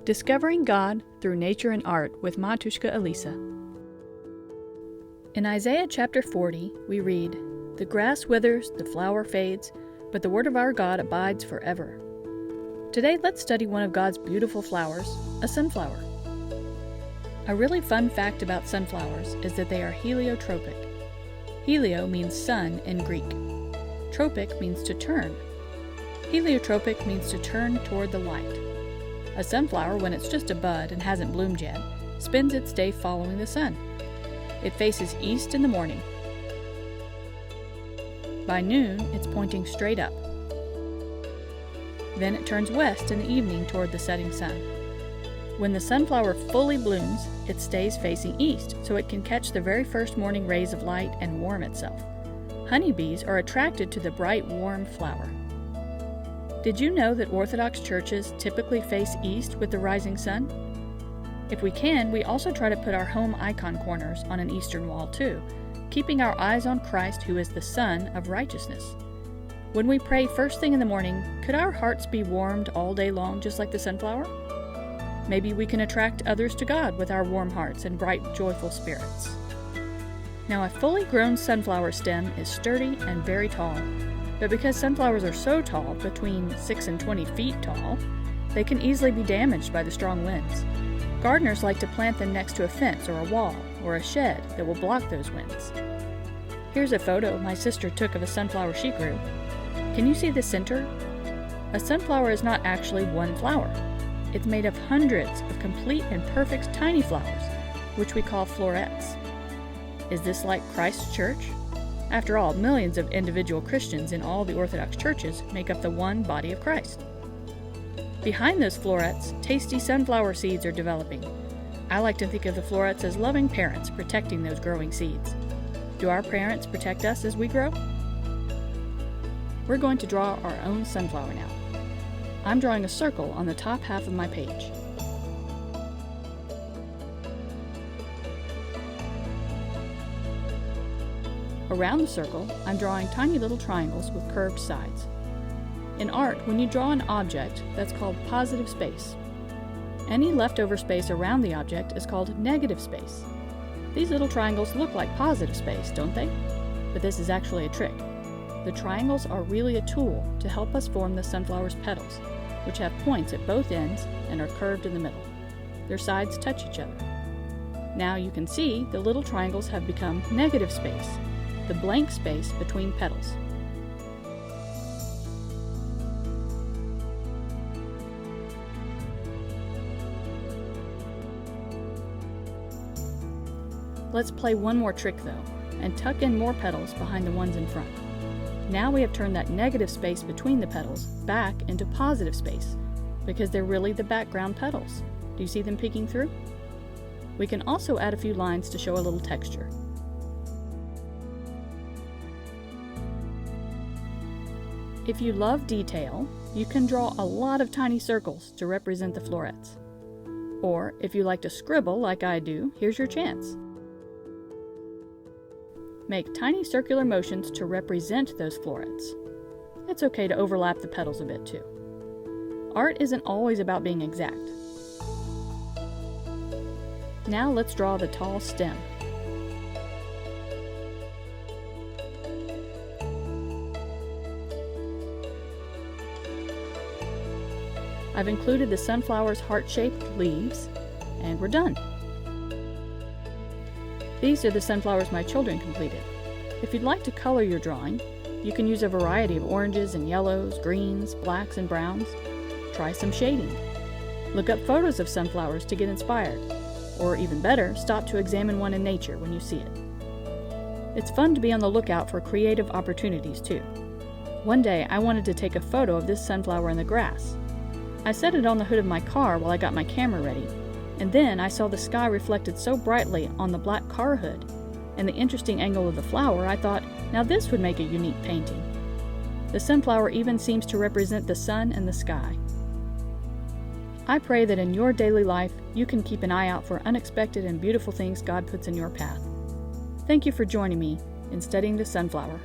Discovering God Through Nature and Art with Matushka Elesa. In Isaiah chapter 40, we read, "The grass withers, the flower fades, but the word of our God abides forever." Today, let's study one of God's beautiful flowers, a sunflower. A really fun fact about sunflowers is that they are heliotropic. Helio means sun in Greek. Tropic means to turn. Heliotropic means to turn toward the light. A sunflower, when it's just a bud and hasn't bloomed yet, spends its day following the sun. It faces east in the morning. By noon, it's pointing straight up. Then it turns west in the evening toward the setting sun. When the sunflower fully blooms, it stays facing east so it can catch the very first morning rays of light and warm itself. Honeybees are attracted to the bright, warm flower. Did you know that Orthodox churches typically face east with the rising sun? If we can, we also try to put our home icon corners on an eastern wall too, keeping our eyes on Christ, who is the Sun of righteousness. When we pray first thing in the morning, could our hearts be warmed all day long just like the sunflower? Maybe we can attract others to God with our warm hearts and bright, joyful spirits. Now, a fully grown sunflower stem is sturdy and very tall. But because sunflowers are so tall, between 6 and 20 feet tall, they can easily be damaged by the strong winds. Gardeners like to plant them next to a fence or a wall or a shed that will block those winds. Here's a photo my sister took of a sunflower she grew. Can you see the center? A sunflower is not actually one flower. It's made of hundreds of complete and perfect tiny flowers, which we call florets. Is this like Christ's church? After all, millions of individual Christians in all the Orthodox churches make up the one body of Christ. Behind those florets, tasty sunflower seeds are developing. I like to think of the florets as loving parents protecting those growing seeds. Do our parents protect us as we grow? We're going to draw our own sunflower now. I'm drawing a circle on the top half of my page. Around the circle, I'm drawing tiny little triangles with curved sides. In art, when you draw an object, that's called positive space. Any leftover space around the object is called negative space. These little triangles look like positive space, don't they? But this is actually a trick. The triangles are really a tool to help us form the sunflower's petals, which have points at both ends and are curved in the middle. Their sides touch each other. Now you can see the little triangles have become negative space, the blank space between petals. Let's play one more trick though, and tuck in more petals behind the ones in front. Now we have turned that negative space between the petals back into positive space, because they're really the background petals. Do you see them peeking through? We can also add a few lines to show a little texture. If you love detail, you can draw a lot of tiny circles to represent the florets. Or, if you like to scribble like I do, here's your chance. Make tiny circular motions to represent those florets. It's okay to overlap the petals a bit too. Art isn't always about being exact. Now let's draw the tall stem. I've included the sunflower's heart-shaped leaves, and we're done. These are the sunflowers my children completed. If you'd like to color your drawing, you can use a variety of oranges and yellows, greens, blacks, and browns. Try some shading. Look up photos of sunflowers to get inspired. Or even better, stop to examine one in nature when you see it. It's fun to be on the lookout for creative opportunities too. One day I wanted to take a photo of this sunflower in the grass. I set it on the hood of my car while I got my camera ready, and then I saw the sky reflected so brightly on the black car hood, and the interesting angle of the flower, I thought, now this would make a unique painting. The sunflower even seems to represent the sun and the sky. I pray that in your daily life, you can keep an eye out for unexpected and beautiful things God puts in your path. Thank you for joining me in studying the sunflower.